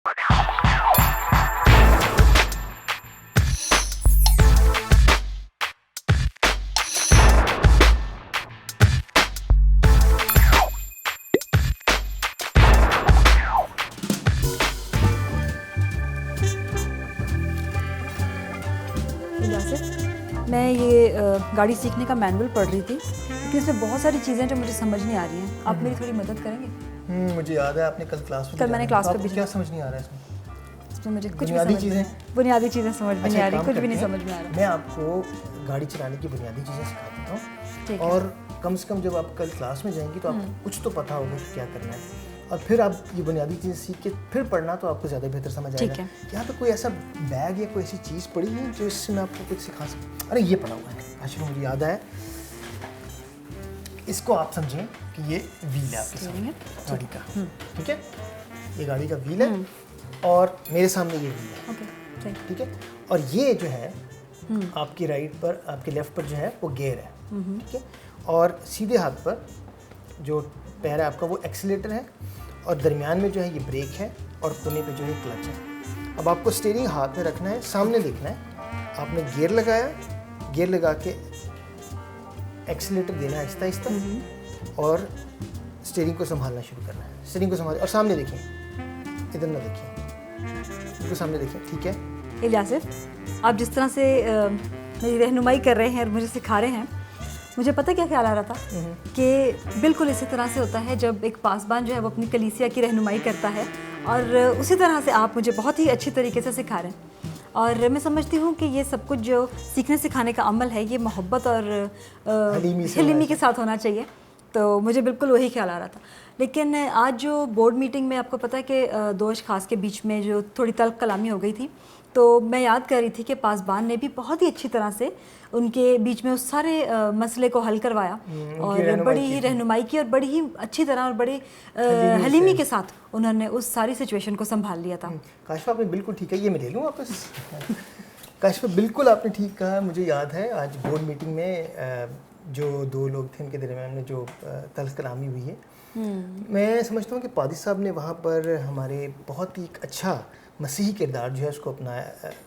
میں یہ گاڑی سیکھنے کا مینول پڑھ رہی تھی لیکن اس میں بہت ساری چیزیں جو مجھے سمجھ نہیں آ رہی ہیں. آپ میری تھوڑی مدد کریں گے؟ مجھے یاد ہے آپ نے کل کلاس میں نے کلاس پہ بھی کیا سمجھ نہیں آ رہا ہے اس میں مجھے کچھ بنیادی چیزیں سمجھ میں نہیں آ رہی, کچھ بھی نہیں سمجھ میں آ رہا. میں آپ کو گاڑی چلانے کی بنیادی چیزیں سکھا دیتا ہوں, اور کم سے کم جب آپ کل کلاس میں جائیں گی تو آپ کو کچھ تو پتہ ہوگا کہ کیا کرنا ہے, اور پھر آپ یہ بنیادی چیزیں سیکھ کے پھر پڑھنا تو آپ کو زیادہ بہتر سمجھ آئے گا. یہاں پہ کوئی ایسا بیگ یا کوئی ایسی چیز پڑی ہے جو اس سے میں آپ کو کچھ سکھا سکوں؟ ارے یہ پڑا ہوا ہے, آج مجھے یاد ہے. اس کو آپ سمجھیں کہ یہ ویل ہے آپ کے سامنے گاڑی کا, ٹھیک ہے, یہ گاڑی کا ویل ہے اور میرے سامنے یہ ویل ہے, ٹھیک ہے, اور یہ جو ہے آپ کی رائٹ پر, آپ کے لیفٹ پر جو ہے وہ گیئر ہے, ٹھیک ہے, اور سیدھے ہاتھ پر جو پیر ہے آپ کا وہ ایکسیلیٹر ہے, اور درمیان میں جو ہے یہ بریک ہے, اور کونے پہ جو ہے کلچ ہے. اب آپ کو اسٹیئرنگ ہاتھ میں رکھنا ہے, سامنے دیکھنا ہے, آپ نے گیئر لگایا, گیئر لگا کے ایکسیلیٹر دینا ہے آہستہ آہستہ, اور اسٹیئرنگ کو سنبھالنا شروع کرنا ہے. اسٹیئرنگ کو سنبھال, اور سامنے دیکھیں, ادھر نہ دیکھیں, بالکل سامنے دیکھیں, ٹھیک ہے. الیاسف, آپ جس طرح سے میری رہنمائی کر رہے ہیں اور مجھے سکھا رہے ہیں, مجھے پتہ کیا خیال آ رہا تھا کہ بالکل اسی طرح سے ہوتا ہے جب ایک پاسبان جو ہے وہ اپنی کلیسیا کی رہنمائی کرتا ہے, اور اسی طرح سے آپ مجھے بہت ہی اچھی طریقے سے سکھا رہے ہیں. اور میں سمجھتی ہوں کہ یہ سب کچھ جو سیکھنے سکھانے کا عمل ہے یہ محبت اور حلیمی کے ساتھ ہونا چاہیے. تو مجھے بالکل وہی خیال آ رہا تھا. لیکن آج جو بورڈ میٹنگ میں آپ کو پتہ ہے کہ دو اشخاص کے بیچ میں جو تھوڑی تلخ کلامی ہو گئی تھی, تو میں یاد کر رہی تھی کہ پاسبان نے بھی بہت ہی اچھی طرح سے ان کے بیچ میں اس سارے مسئلے کو حل کروایا, اور بڑی ہی رہنمائی کی, اور بڑی ہی اچھی طرح اور بڑی حلیمی کے ساتھ انہوں نے اس ساری سچویشن کو سنبھال لیا تھا. کاشفہ آپ نے بالکل ٹھیک ہے, یہ میں لے لوں واپس. کاشفہ بالکل آپ نے ٹھیک کہا. مجھے یاد ہے آج بورڈ میٹنگ میں جو دو لوگ تھے ان کے درمیان میں جو تلخ کلامی ہوئی ہے, میں سمجھتا ہوں کہ پادری صاحب نے وہاں پر ہمارے بہت ہی اچھا مسیحی کردار جو ہے اس کو اپنا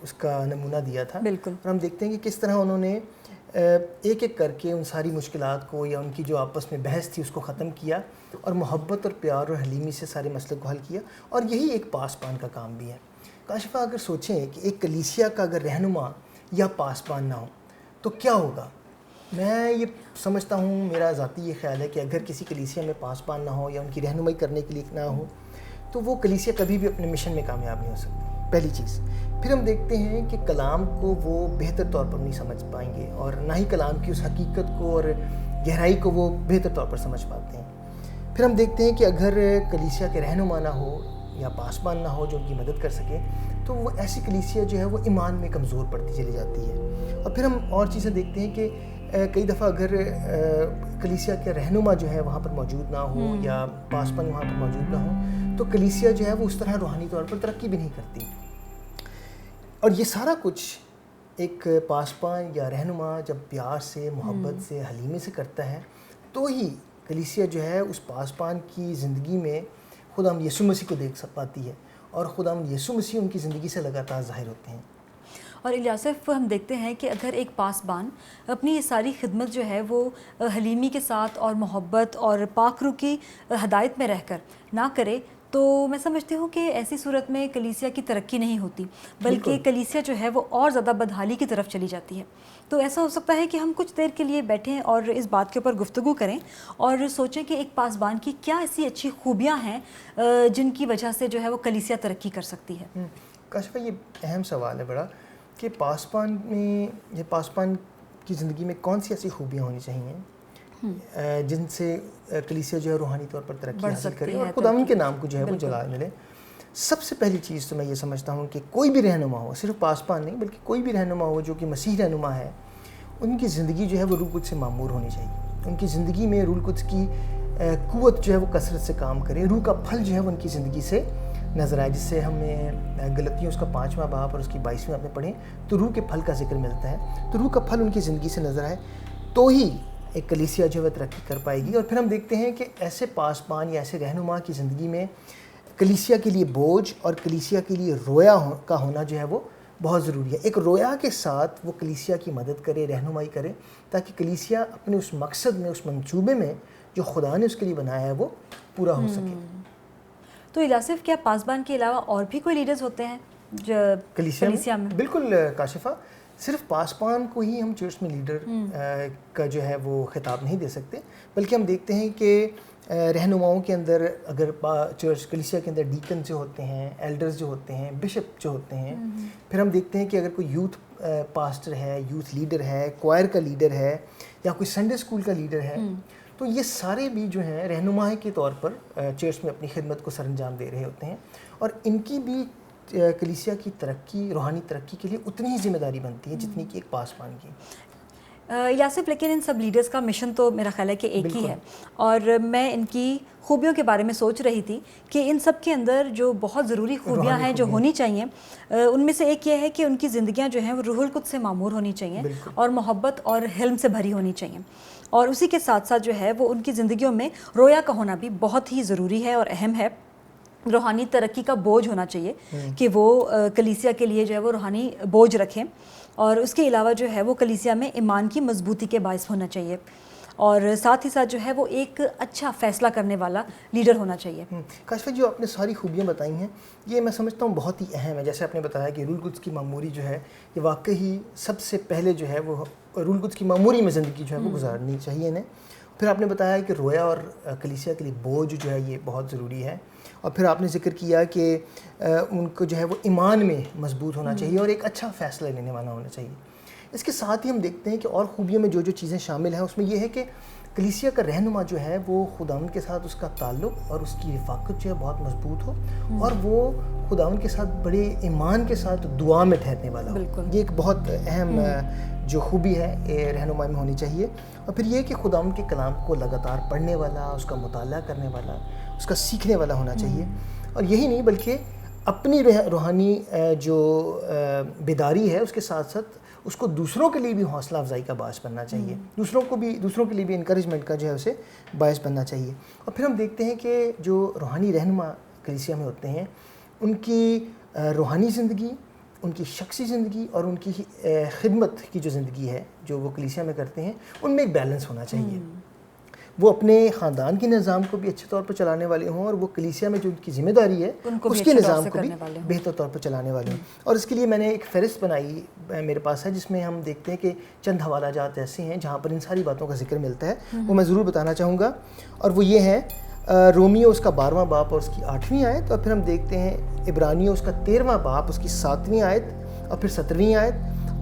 اس کا نمونہ دیا تھا. بالکل. اور ہم دیکھتے ہیں کہ کس طرح انہوں نے ایک ایک کر کے ان ساری مشکلات کو یا ان کی جو آپس میں بحث تھی اس کو ختم کیا, اور محبت اور پیار اور حلیمی سے سارے مسئلے کو حل کیا. اور یہی ایک پاسبان کا کام بھی ہے. کاشفہ اگر سوچیں کہ ایک کلیسیا کا اگر رہنما یا پاسبان نہ ہو تو کیا ہوگا, میں یہ سمجھتا ہوں, میرا ذاتی یہ خیال ہے کہ اگر کسی کلیسیا میں پاسبان نہ ہو یا ان کی رہنمائی کرنے کے لیے نہ ہو تو وہ کلیسیا کبھی بھی اپنے مشن میں کامیاب نہیں ہو سکتی, پہلی چیز. پھر ہم دیکھتے ہیں کہ کلام کو وہ بہتر طور پر نہیں سمجھ پائیں گے, اور نہ ہی کلام کی اس حقیقت کو اور گہرائی کو وہ بہتر طور پر سمجھ پاتے ہیں. پھر ہم دیکھتے ہیں کہ اگر کلیسیا کے رہنما نہ ہو یا پاسبان نہ ہو جو ان کی مدد کر سکے تو وہ ایسی کلیسیا جو ہے وہ ایمان میں کمزور پڑتی چلی جاتی ہے. اور پھر ہم اور چیزیں دیکھتے ہیں کہ کئی دفعہ اگر کلیسیا کے رہنما جو ہے وہاں پر موجود نہ ہو یا پاسبان وہاں پر موجود نہ ہو تو کلیسیا جو ہے وہ اس طرح روحانی طور پر ترقی بھی نہیں کرتی. اور یہ سارا کچھ ایک پاسبان یا رہنما جب پیار سے, محبت سے, حلیمی سے کرتا ہے تو ہی کلیسیا جو ہے اس پاسبان کی زندگی میں خدا یسوع مسیح کو دیکھ پاتی ہے, اور خدا یسوع مسیح ان کی زندگی سے لگاتار ظاہر ہوتے ہیں. اور الیاسف, ہم دیکھتے ہیں کہ اگر ایک پاسبان اپنی یہ ساری خدمت جو ہے وہ حلیمی کے ساتھ اور محبت اور پاک روح کی ہدایت میں رہ کر نہ کرے تو میں سمجھتی ہوں کہ ایسی صورت میں کلیسیا کی ترقی نہیں ہوتی, بلکہ کلیسیا جو ہے وہ اور زیادہ بدحالی کی طرف چلی جاتی ہے. تو ایسا ہو سکتا ہے کہ ہم کچھ دیر کے لیے بیٹھیں اور اس بات کے اوپر گفتگو کریں اور سوچیں کہ ایک پاسبان کی کیا ایسی اچھی خوبیاں ہیں جن کی وجہ سے جو ہے وہ کلیسیا ترقی کر سکتی ہے. کاشفہ یہ اہم سوال ہے بڑا کہ پاسبان میں, یہ پاسبان کی زندگی میں کون سی ایسی خوبیاں ہونی چاہیے جن سے کلیسیا جو ہے روحانی طور پر ترقی حاصل کرے اور خداوند کے نام کو جو ہے وہ جلال ملے. سب سے پہلی چیز تو میں یہ سمجھتا ہوں کہ کوئی بھی رہنما ہو, صرف پاسبان نہیں بلکہ کوئی بھی رہنما ہو جو کہ مسیح رہنما ہے, ان کی زندگی جو ہے وہ روح القدس سے معمور ہونی چاہیے. ان کی زندگی میں روح القدس کی قوت جو ہے وہ کثرت سے کام کرے, روح کا پھل جو ہے وہ ان کی زندگی سے نظر آئے, جس سے ہمیں غلطیوں اس کا 5واں باب اور اس کی 22ویں آپ میں پڑھیں تو روح کے پھل کا ذکر ملتا ہے. تو روح کا پھل ان کی زندگی سے نظر آئے تو ہی ایک کلیسیا جو ہے ترقی کر پائے گی. اور پھر ہم دیکھتے ہیں کہ ایسے پاسبان یا ایسے رہنما کی زندگی میں کلیسیا کے لیے بوجھ اور کلیسیا کے لیے رویا کا ہونا جو ہے وہ بہت ضروری ہے. ایک رویا کے ساتھ وہ کلیسیا کی مدد کرے, رہنمائی کرے, تاکہ کلیسیا اپنے اس مقصد میں, اس منصوبے میں جو خدا نے اس کے لیے بنایا ہے وہ پورا ہو سکے. تو الیاصف, کیا پاسبان کے علاوہ اور بھی کوئی لیڈرز ہوتے ہیں جو کلیسیا میں؟ بالکل کاشفہ, صرف پاسبان کو ہی ہم چرچ میں لیڈر کا جو ہے وہ خطاب نہیں دے سکتے, بلکہ ہم دیکھتے ہیں کہ رہنماؤں کے اندر, اگر چرچ کلیسیا کے اندر ڈیکن جو ہوتے ہیں, ایلڈرز جو ہوتے ہیں, بشپ جو ہوتے ہیں, پھر ہم دیکھتے ہیں کہ اگر کوئی یوتھ پاسٹر ہے, یوتھ لیڈر ہے, کوائر کا لیڈر ہے, یا کوئی سنڈے اسکول کا لیڈر ہے, تو یہ سارے بھی جو ہیں رہنمائی کے طور پر چرچ میں اپنی خدمت کو سر انجام دے رہے ہوتے ہیں, اور ان کی بھی کلیسیا کی ترقی, روحانی ترقی کے لیے اتنی ہی ذمہ داری بنتی ہے جتنی کہ ایک پاسبان کی. یاسف, لیکن ان سب لیڈرز کا مشن تو میرا خیال ہے کہ ایک ہی ہے, اور میں ان کی خوبیوں کے بارے میں سوچ رہی تھی کہ ان سب کے اندر جو بہت ضروری خوبیاں ہیں جو ہونی چاہیے, ان میں سے ایک یہ ہے کہ ان کی زندگیاں جو ہیں وہ روح القدس سے معمور ہونی چاہیے, اور محبت اور حلم سے بھری ہونی چاہیے, اور اسی کے ساتھ ساتھ جو ہے وہ ان کی زندگیوں میں رویا کا ہونا بھی بہت ہی ضروری ہے اور اہم ہے. روحانی ترقی کا بوجھ ہونا چاہیے کہ وہ کلیسیا کے لیے جو ہے وہ روحانی بوجھ رکھیں, اور اس کے علاوہ جو ہے وہ کلیسیا میں ایمان کی مضبوطی کے باعث ہونا چاہیے, اور ساتھ ہی ساتھ جو ہے وہ ایک اچھا فیصلہ کرنے والا لیڈر ہونا چاہیے. کاشفہ, جو آپ نے ساری خوبیاں بتائی ہیں یہ میں سمجھتا ہوں بہت ہی اہم ہے. جیسے آپ نے بتایا کہ روح القدس کی معموری جو ہے یہ واقعی سب سے پہلے جو ہے وہ روح القدس کی معموری میں زندگی جو ہے وہ گزارنی چاہیے انہیں. پھر آپ نے بتایا کہ رویا اور کلیسیا کے لیے بوجھ جو ہے یہ بہت ضروری ہے, اور پھر آپ نے ذکر کیا کہ ان کو جو ہے وہ ایمان میں مضبوط ہونا چاہیے اور ایک اچھا فیصلہ لینے والا ہونا چاہیے. اس کے ساتھ ہی ہم دیکھتے ہیں کہ اور خوبیوں میں جو جو چیزیں شامل ہیں اس میں یہ ہے کہ کلیسیا کا رہنما جو ہے وہ خداوند کے ساتھ اس کا تعلق اور اس کی رفاقت جو ہے بہت مضبوط ہو, اور وہ خداوند کے ساتھ بڑے ایمان کے ساتھ دعا میں ٹھہرنے والا ہو. یہ ایک بہت اہم جو خوبی ہے رہنمائی میں ہونی چاہیے. اور پھر یہ کہ خداوند کے کلام کو لگاتار پڑھنے والا, اس کا مطالعہ کرنے والا, اس کا سیکھنے والا ہونا چاہیے. اور یہی نہیں بلکہ اپنی روحانی جو بیداری ہے اس کے ساتھ ساتھ اس کو دوسروں کے لیے بھی حوصلہ افزائی کا باعث بننا چاہیے, دوسروں کے لیے بھی انکریجمنٹ کا جو ہے اسے باعث بننا چاہیے. اور پھر ہم دیکھتے ہیں کہ جو روحانی رہنما کلیسیا میں ہوتے ہیں ان کی روحانی زندگی, ان کی شخصی زندگی اور ان کی خدمت کی جو زندگی ہے جو وہ کلیسیا میں کرتے ہیں ان میں ایک بیلنس ہونا چاہیے. وہ اپنے خاندان کے نظام کو بھی اچھے طور پر چلانے والے ہوں, اور وہ کلیسیا میں جو ان کی ذمہ داری ہے اس کے نظام کو بھی بہتر طور پر چلانے والے ہوں. اور اس کے لیے میں نے ایک فہرست بنائی میرے پاس ہے جس میں ہم دیکھتے ہیں کہ چند حوالہ جات ایسے ہیں جہاں پر ان ساری باتوں کا ذکر ملتا ہے, وہ میں ضرور بتانا چاہوں گا. اور وہ یہ ہے رومیو اس کا 12واں باب اور اس کی 8ویں آیت, اور پھر ہم دیکھتے ہیں عبرانیوں اس کا 13واں باب اس کی 7ویں آیت اور پھر 17ویں آیت,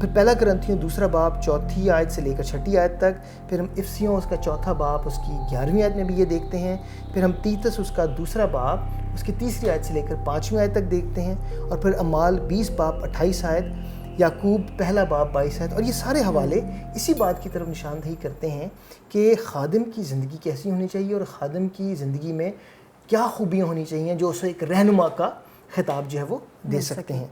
پھر پہلا کرنتھیوں 2 باب 4 آیت سے لے کر 6 آیت تک, پھر ہم افسیوں اس کا 4 باب اس کی 11ویں آیت میں بھی یہ دیکھتے ہیں, پھر ہم تیتس اس کا 2 باب اس کی 3 آیت سے لے کر 5ویں آیت تک دیکھتے ہیں, اور پھر اعمال 20 باب 28 آیت, یعقوب پہلا باب 22 آیت. اور یہ سارے حوالے اسی بات کی طرف نشاندہی کرتے ہیں کہ خادم کی زندگی کیسی ہونی چاہیے اور خادم کی زندگی میں کیا خوبیاں ہونی چاہیے جو اسے ایک رہنما کا خطاب جو ہے وہ دے سکتے ہیں.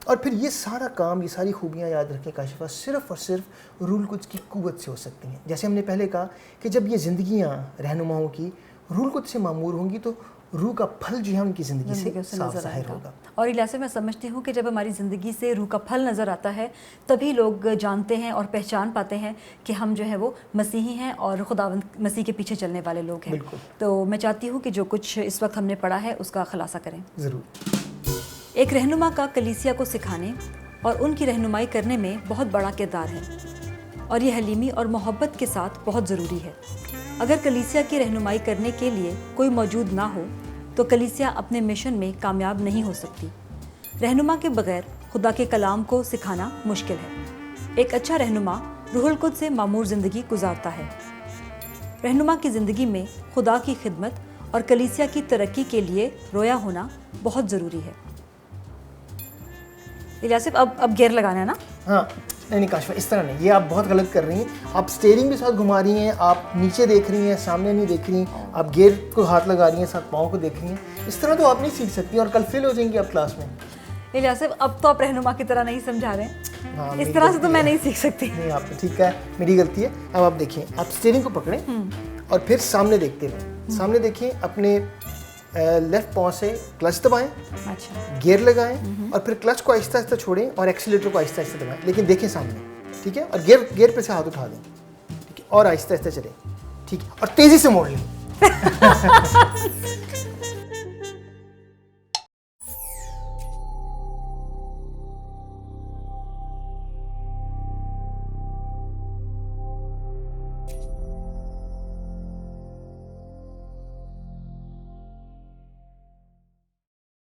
اور پھر یہ سارا کام, یہ ساری خوبیاں یاد رکھیں کاشفہ, صرف اور صرف روح القدس کی قوت سے ہو سکتی ہیں. جیسے ہم نے پہلے کہا کہ جب یہ زندگیاں رہنماؤں کی روح القدس سے معمور ہوں گی تو روح کا پھل جو ہے ان کی زندگی سے صاف ظاہر ہوگا. اور الیاصف, میں سمجھتی ہوں کہ جب ہماری زندگی سے روح کا پھل نظر آتا ہے تبھی لوگ جانتے ہیں اور پہچان پاتے ہیں کہ ہم جو ہے وہ مسیحی ہیں اور خداوند مسیح کے پیچھے چلنے والے لوگ ہیں. تو میں چاہتی ہوں کہ جو کچھ اس وقت ہم نے پڑھا ہے اس کا خلاصہ کریں. ضرور. ایک رہنما کا کلیسیا کو سکھانے اور ان کی رہنمائی کرنے میں بہت بڑا کردار ہے, اور یہ حلیمی اور محبت کے ساتھ بہت ضروری ہے. اگر کلیسیا کی رہنمائی کرنے کے لیے کوئی موجود نہ ہو تو کلیسیا اپنے مشن میں کامیاب نہیں ہو سکتی. رہنما کے بغیر خدا کے کلام کو سکھانا مشکل ہے. ایک اچھا رہنما روح القدس سے معمور زندگی گزارتا ہے. رہنما کی زندگی میں خدا کی خدمت اور کلیسیا کی ترقی کے لیے رویا ہونا بہت ضروری ہے. الیاصف, اب گیئر لگانا ہے نا؟ ہاں, نہیں کاشفہ, اس طرح نہیں, یہ آپ بہت غلط کر رہی ہیں. آپ سٹیئرنگ کے ساتھ گھما رہی ہیں, آپ نیچے دیکھ رہی ہیں, سامنے نہیں دیکھ رہی ہیں, آپ گیئر کو ہاتھ لگا رہی ہیں, ساتھ پاؤں کو دیکھ رہی ہیں. اس طرح تو آپ نہیں سیکھ سکتی اور کل فیل ہو جائیں گی آپ کلاس میں. الیاصف, اب تو آپ رہنما کی طرح نہیں سمجھا رہے ہیں, اس طرح سے تو میں نہیں سیکھ سکتی. نہیں, آپ نے ٹھیک ہے, میری غلطی ہے. اب آپ دیکھیں, آپ سٹیئرنگ کو پکڑیں اور پھر سامنے دیکھتے رہیں. سامنے دیکھیں, اپنے لیفٹ پاؤں سے کلچ دبائیں, اچھا گیئر لگائیں اور پھر کلچ کو آہستہ آہستہ چھوڑیں اور ایکسیلیٹر کو آہستہ آہستہ دبائیں, لیکن دیکھیں سامنے, ٹھیک ہے, اور گیئر پہ سے ہاتھ اٹھا دیں, ٹھیک ہے, اور آہستہ آہستہ چلیں, ٹھیک ہے, اور تیزی سے موڑ لیں.